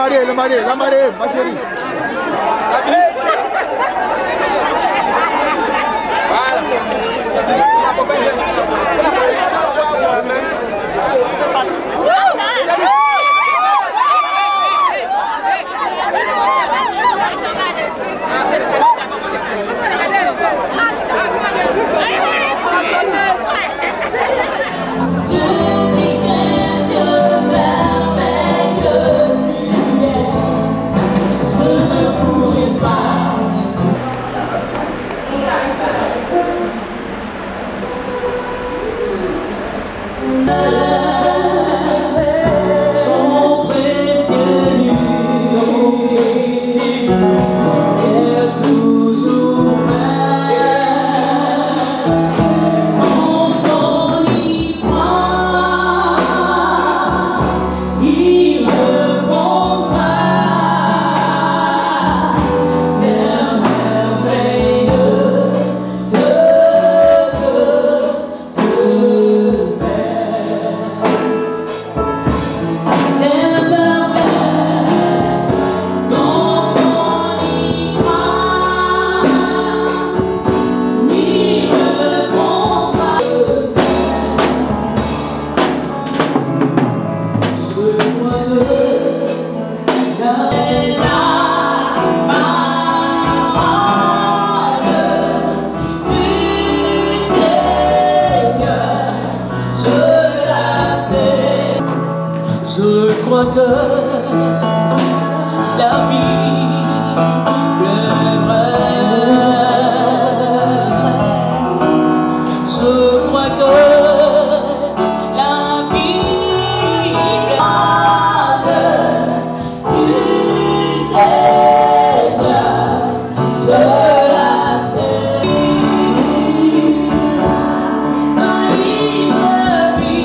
Le marié, ma chérie. Je crois que la vie est vraie. Je crois que la vie est vraie. Du Seigneur, je la sais. Ma vie de vie.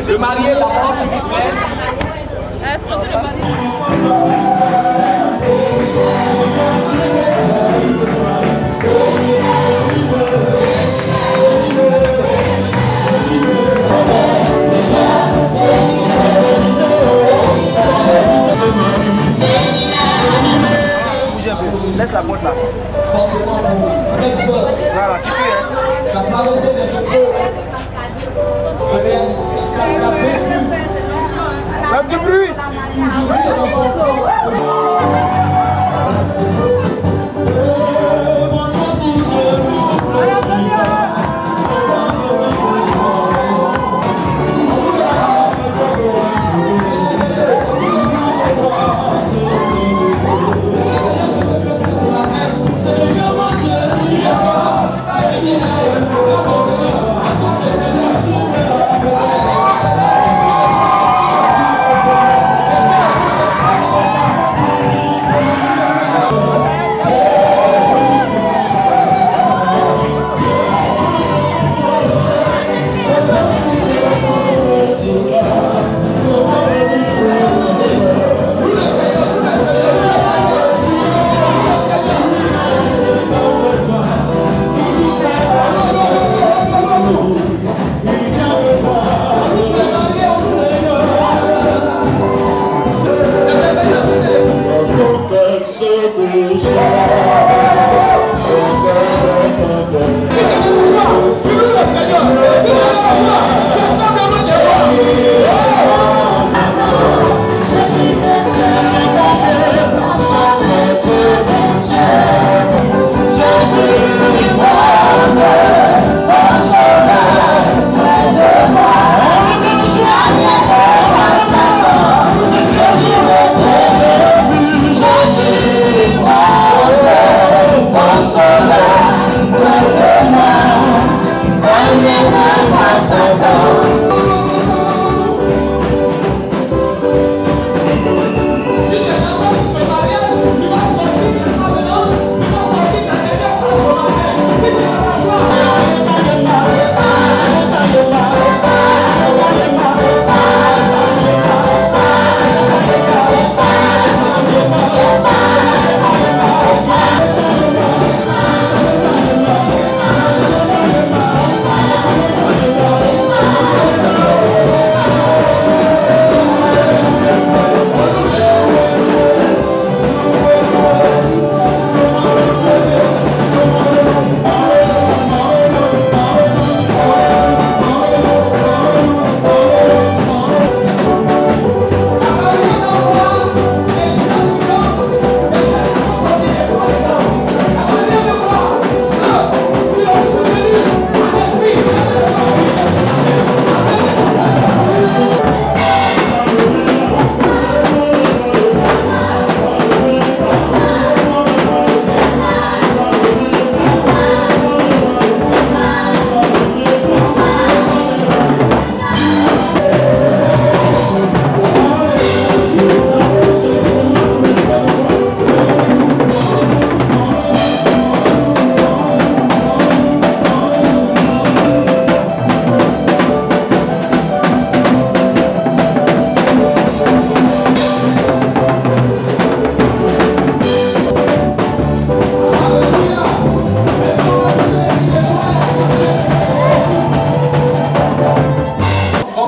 Le marié d'abord, s'il vous plaît. Sortez le marié. Bougez un peu, laisse la porte là. Voilà, tu suis hein. Un petit bruit.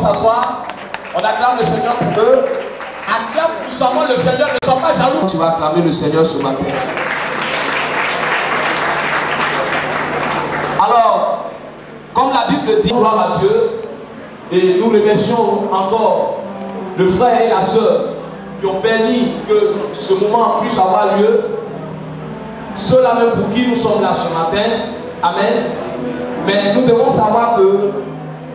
s'asseoir. On acclame le Seigneur pour eux. Acclame puissamment le Seigneur, ne sois pas jaloux. Tu vas acclamer le Seigneur ce matin. Alors, comme la Bible dit, gloire à Dieu, et nous remercions encore le frère et la sœur qui ont permis que ce moment puisse avoir lieu. Ceux-là même pour qui nous sommes là ce matin. Amen. Mais nous devons savoir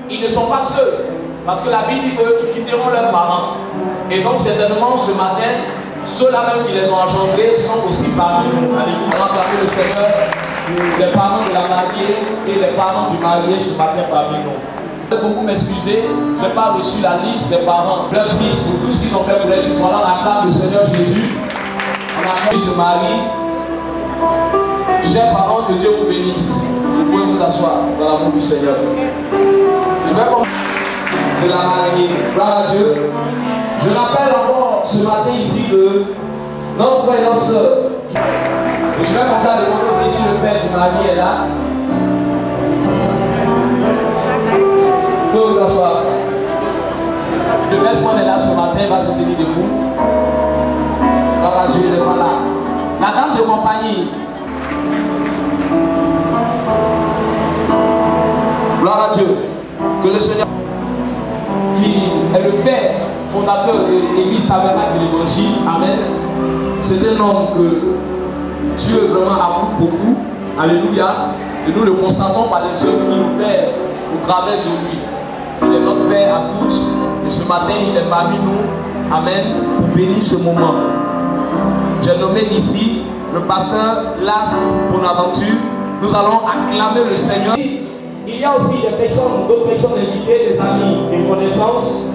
qu'ils ne sont pas seuls. Parce que la Bible dit qu'ils quitteront leurs parents. Et donc certainement ce matin, ceux-là même qui les ont engendrés sont aussi parmi nous. Alléluia. On va acclamer le Seigneur pour les parents de la mariée et les parents du marié ce matin parmi nous. Je vais beaucoup m'excuser, je n'ai pas reçu la liste des parents, leurs fils, pour tout ce qu'ils ont fait pour les fils. Voilà, on acclame le Seigneur Jésus. On acclame ce mari. Chers parents, que Dieu vous bénisse. Vous pouvez vous asseoir dans l'amour du Seigneur. Je vais commencer de la mariée. Gloire à Dieu. Je rappelle encore ce matin ici que notre frère et notre soeur, et je vais commencer à demander si le père du mari est là. Vous pouvez vous asseoir. Le best man est là ce matin, il va se tenir debout. Gloire à Dieu, il est là. La dame de compagnie. Gloire à Dieu. Que le Seigneur, qui est le père fondateur de l'église tabernacle de l'évangile, amen. C'est un homme que Dieu vraiment approuve beaucoup. Alléluia. Et nous le constatons par les œuvres qu'il nous fait au travers de lui. Il est notre Père à tous. Et ce matin, il est parmi nous. Amen. Pour bénir ce moment. J'ai nommé ici le pasteur Las Bonaventure. Nous allons acclamer le Seigneur. Il y a aussi des personnes, d'autres personnes invitées, des amis, des connaissances,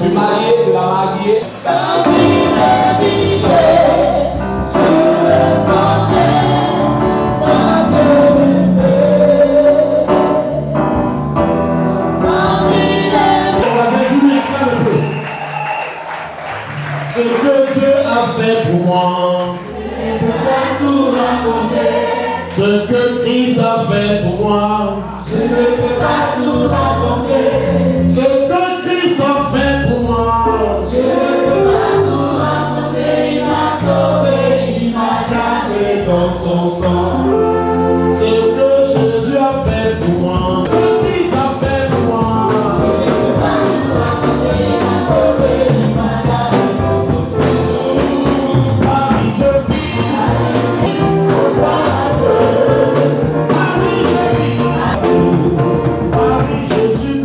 du marié, de la mariée. Ce que Dieu a fait pour moi, je ne peux pas tout raconter. Ce que Christ a fait pour moi, je ne peux pas tout raconter. Ce que Christ a fait pour moi, je ne peux pas tout raconter. Il m'a sauvé, il m'a gardé dans son sang. Ce que Jésus a fait pour moi, ce que Christ a fait pour moi, je ne peux pas tout raconter. Il m'a sauvé, il m'a gardé dans son sang. Paris, je vis. Paris, je suis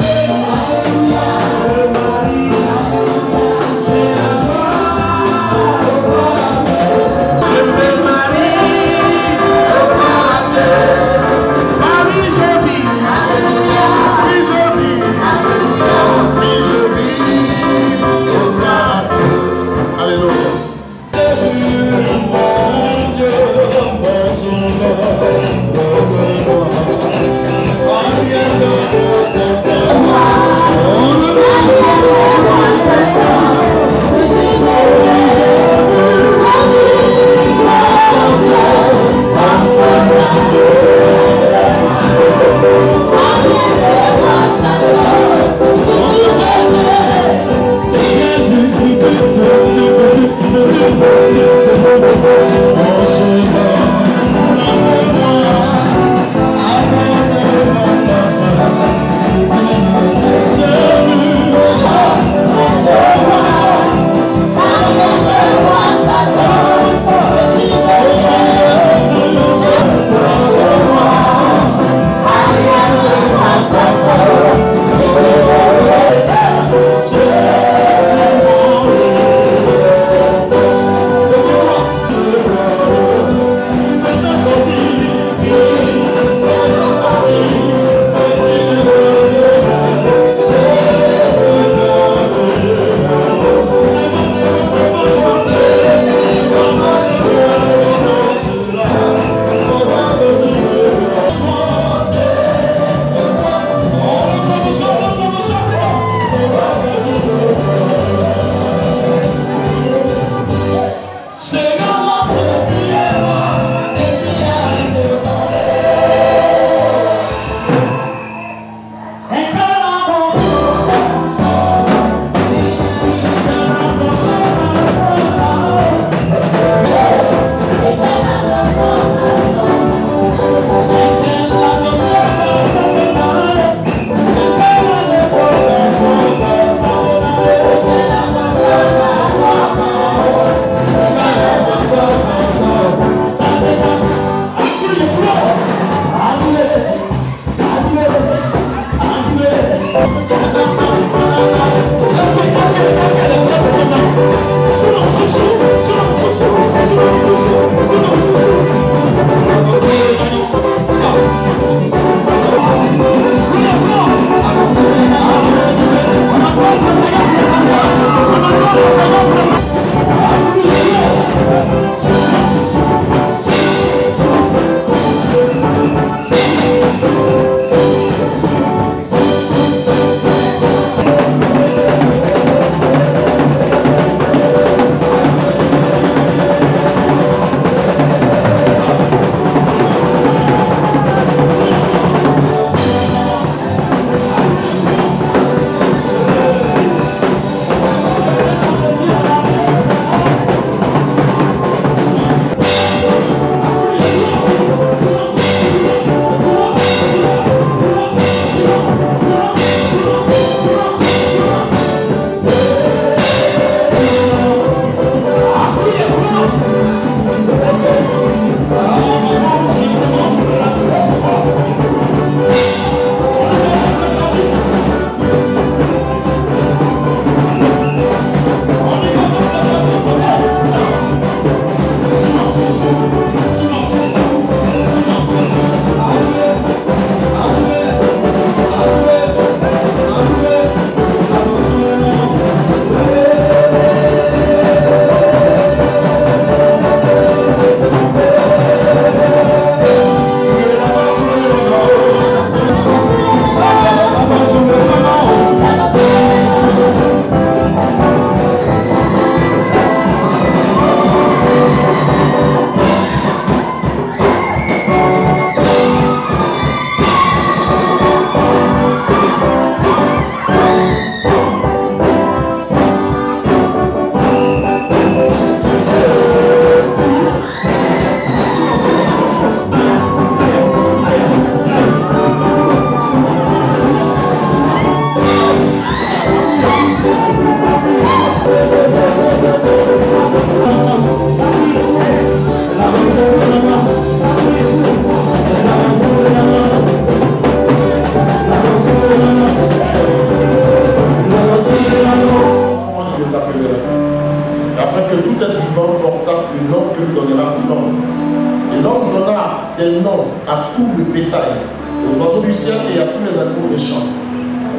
à tout le bétail, aux oiseaux du ciel et à tous les animaux des champs.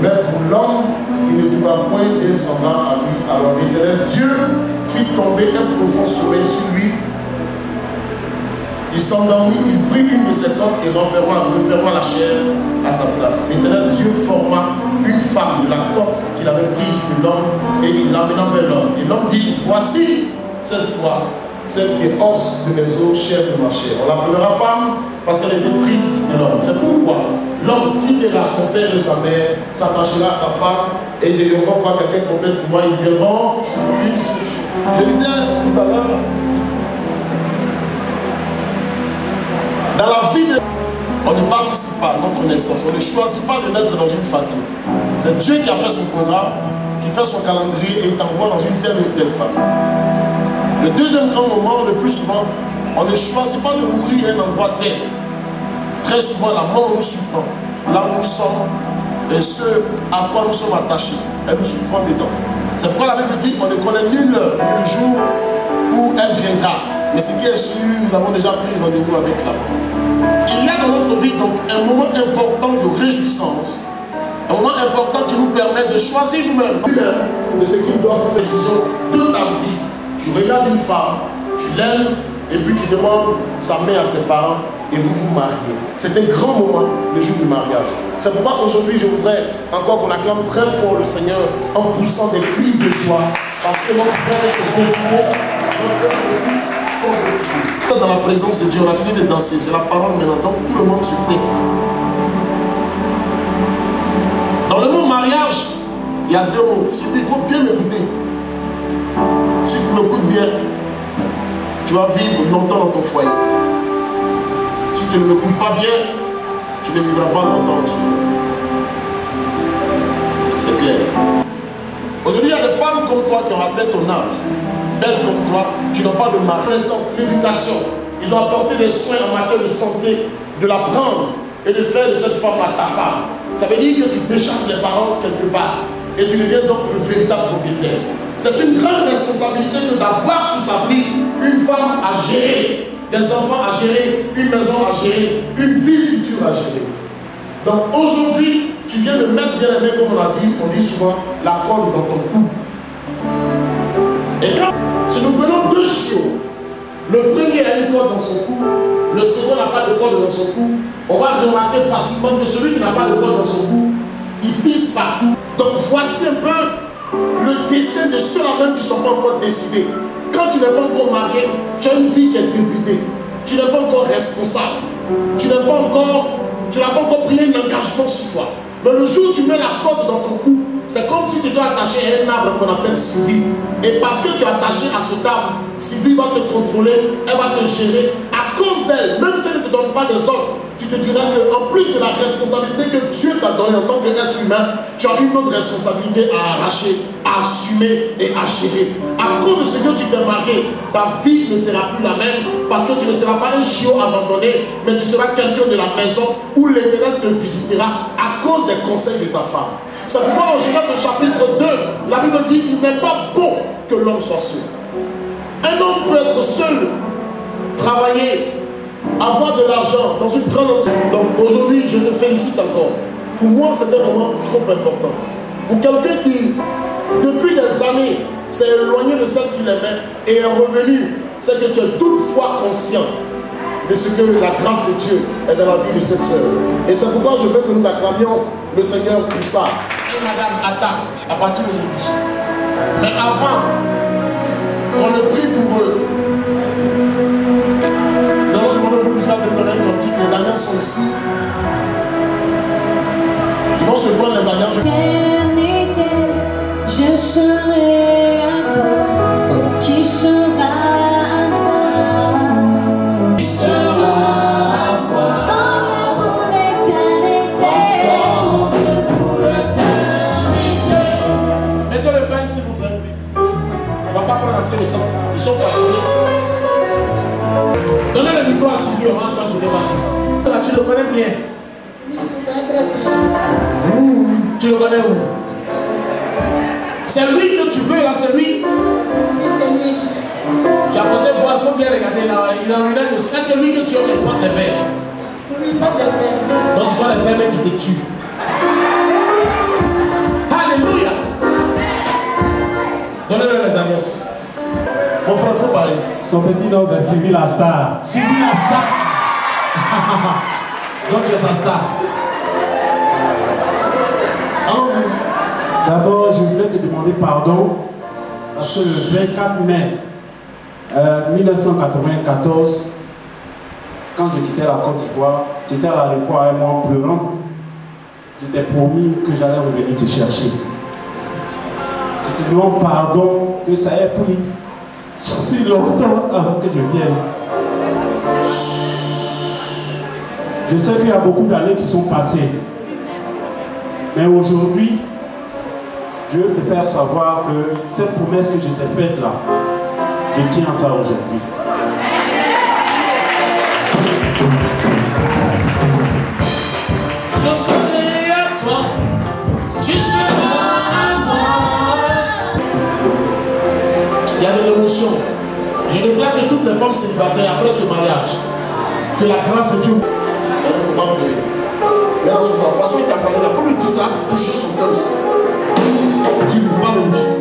Mais pour l'homme, il ne trouva point d'aide semblable à lui. Alors l'Éternel Dieu fit tomber un profond sommeil sur lui. Il s'endormit, il prit une de ses cordes et referma la chair à sa place. L'Éternel Dieu forma une femme de la corde qu'il avait prise de l'homme et il l'amena vers l'homme. Et l'homme dit, voici cette fois celle qui est os de mes os, chair de ma chair. On l'appellera femme parce qu'elle était prise de l'homme. C'est pourquoi l'homme quittera son père et sa mère, s'attachera à sa femme et ils ne deviendront pas quelqu'un complet pour moi, ils deviendront une seule chose. Je disais tout à l'heure, dans la vie de... On ne participe pas à notre naissance, on ne choisit pas de naître dans une famille. C'est Dieu qui a fait son programme, qui fait son calendrier et il t'envoie dans une telle ou une telle famille. Le deuxième grand moment, le plus souvent, on ne choisit pas de mourir à un endroit tel. Très souvent, la mort nous surprend. Là où nous sommes et ce à quoi nous sommes attachés, elle nous surprend dedans. C'est pourquoi la Bible dit qu'on ne connaît ni l'heure ni le jour où elle viendra. Mais ce qui est sûr, nous avons déjà pris rendez-vous avec la mort. Il y a dans notre vie donc un moment important de réjouissance, un moment important qui nous permet de choisir nous-mêmes de ce qui doit faire décision de ta vie. Tu regardes une femme, tu l'aimes, et puis tu demandes sa main à ses parents, et vous vous mariez. C'est un grand moment, le jour du mariage. C'est pourquoi aujourd'hui, je voudrais encore qu'on acclame très fort le Seigneur en poussant des cris de joie, parce que notre frère s'est décidé, notre soeur aussi s'est décidé. Dans la présence de Dieu, on a fini de danser, c'est la parole maintenant, donc tout le monde se tait. Dans le mot mariage, il y a deux mots. Il faut bien m'écouter. Si tu m'écoutes bien, tu vas vivre longtemps dans ton foyer. Si tu ne m'écoutes pas bien, tu ne vivras pas longtemps aussi. C'est clair. Aujourd'hui, il y a des femmes comme toi qui ont atteint ton âge, belles comme toi, qui n'ont pas de mari. Connaissance, d'éducation. Ils ont apporté des soins en matière de santé, de la prendre et de faire de cette femme ta femme. Ça veut dire que tu décharges les parents quelque part et tu deviens donc le véritable propriétaire. C'est une grande responsabilité d'avoir sous sa vie une femme à gérer, des enfants à gérer, une maison à gérer, une vie future à gérer. Donc aujourd'hui, tu viens de mettre bien aimé, comme on dit souvent, la corde dans ton cou. Et quand, si nous prenons deux chiots, le premier a une corde dans son cou, le second n'a pas de corde dans son cou, on va remarquer facilement que celui qui n'a pas de corde dans son cou, il pisse partout. Donc voici un peu le dessin de ceux-là même qui ne sont pas encore décidés. Quand tu n'es pas encore marié, tu as une vie qui est débutée. Tu n'es pas encore responsable. Tu n'as pas encore pris un engagement sur toi. Mais le jour où tu mets la corde dans ton cou, c'est comme si tu étais attaché à un arbre qu'on appelle Sylvie. Et parce que tu es attaché à cet arbre, Sylvie va te contrôler, elle va te gérer. À cause d'elle, même si elle ne te donne pas des ordres, tu te diras qu'en plus de la responsabilité que Dieu t'a donnée en tant qu'être humain, tu as une autre responsabilité à arracher, à assumer et à gérer. À cause de ce que tu t'es marié, ta vie ne sera plus la même parce que tu ne seras pas un chiot abandonné, mais tu seras quelqu'un de la maison où l'Éternel te visitera à cause des conseils de ta femme. C'est pourquoi dans Genèse chapitre 2, la Bible dit qu'il n'est pas bon que l'homme soit seul. Un homme peut être seul, travailler, avoir de l'argent dans une grande entreprise. Donc aujourd'hui, je te félicite encore. Pour moi, c'est un moment trop important. Pour quelqu'un qui, depuis des années, s'est éloigné de celle qu'il aimait et est revenu, c'est que tu es toutefois conscient de ce que la grâce de Dieu est dans la vie de cette sœur. Et c'est pourquoi je veux que nous acclamions le Seigneur pour ça. Et Madame attaque à partir d'aujourd'hui. Mais avant qu'on ne prie pour eux, nous allons demander au groupe de donner un cantique. Les alliances sont ici. Ils vont se prendre les alliances. Je serai à toi, tu seras à moi. Tu seras à moi, ensemble pour l'éternité. Ensemble pour l'éternité. Mettez le pain s'il vous plaît. On ne va pas prendre assez de temps. Ils sont fatigués. Donnez le micro à Sylvie, on va entendre ce débat. Tu le connais bien? Oui, je le connais très bien. Tu le connais où? C'est lui que tu veux là, c'est lui. Oui, c'est lui. Tu as porté voir, il faut bien regarder là. Il a une lunette aussi. Est-ce que lui que tu veux prendre les verres? Oui, pas de peine. Donc ce sont les frères qui te tuent. Alléluia. Donnez-leur les alliances. Mon frère, il faut parler. Son petit nom c'est Sylvie la star. Sylvie la star. Donc tu es sa star. Allons-y. D'abord, je voulais te demander pardon parce que le 24 mai 1994, quand je quittais la Côte d'Ivoire, j'étais à l'aéroport avec moi pleurant. Je t'ai promis que j'allais revenir te chercher. Je te demande pardon que ça ait pris si longtemps avant que je vienne. Je sais qu'il y a beaucoup d'années qui sont passées. Mais aujourd'hui, je veux te faire savoir que cette promesse que je t'ai faite là, je tiens à ça aujourd'hui. Je serai à toi, tu seras à moi. Il y a de l'émotion. Je déclare que toutes les femmes célibataires après ce mariage, que la grâce de Dieu. Il ne faut pas pleurer. Mais de toute façon, il t'a parlé, la femme lui dit ça, toucher son cœur aussi. Tu ne veux pas le bouger.